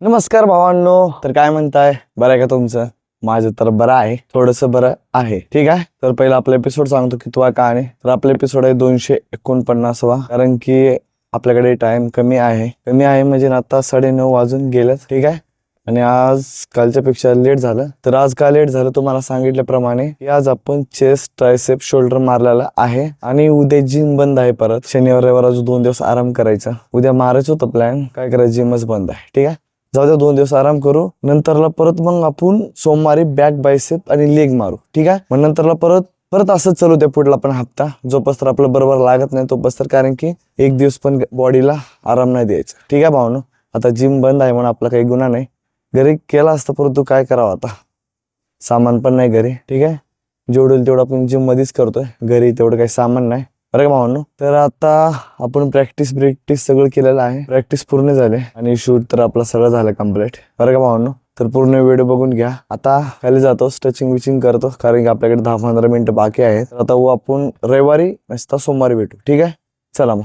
नमस्कार भावांनो, तर काय म्हणताय? बरं आहे का तुमचं? माझं तर बरं आहे, थोडंसं बरं आहे. ठीक आहे, तर पहिला आपला एपिसोड सांगतो की तुला काय नाही. तर आपला एपिसोड आहे 249वा, कारण की आपल्याकडे टाइम कमी आहे म्हणजे आता 9:30 वाजून गेलं. ठीक आहे, आणि आज कालच्या पेक्षा लेट झालं. तर आज का लेट झालं तुम्हाला सांगितल्याप्रमाणे की आज आपण चेस्ट, ट्रायसेप, शोल्डर मारलेला आहे आणि उद्या जिम बंद आहे. परत शनिवार रविवार अजून 2 दिवस आराम करायचा. उद्या मारायचं होतं प्लॅन, काय करायचं, जिमच बंद आहे. ठीक आहे, जाऊ द्या, 2 दिवस आराम करू. नंतरला परत मग आपण सोमवारी बॅक, बायसेप आणि लेग मारू. ठीक आहे, मग नंतरला परत असंच चालू द्या पुढला पण हप्ता, जोपास आपलं बरोबर लागत नाही तोपास, कारण की एक दिवस पण बॉडीला आराम नाही द्यायचा. ठीक आहे भावनो, आता जिम बंद आहे म्हणून आपला काही गुन्हा नाही. घरी केला असता, परंतु काय करावं आता, सामान पण नाही घरी. ठीक आहे, जेवढं तेवढं आपण जिम मध्येच करतोय, घरी तेवढं काही सामान नाही. बरं का भावांनो, तर आता आपण प्रॅक्टिस सगळं केलेलं आहे. प्रॅक्टिस पूर्ण झाले आणि शूट तर आपला सगळं झालं कम्प्लीट. बरं का भावांनो, तर पूर्ण व्हिडिओ बघून घ्या. आता खाली जातो, स्ट्रेचिंग विचिंग करतो, कारण की आपल्याकडे 10-15 मिनिटं बाकी आहेत. आता आपण रविवारी नसता सोमवारी भेटू. ठीक आहे, चला मग.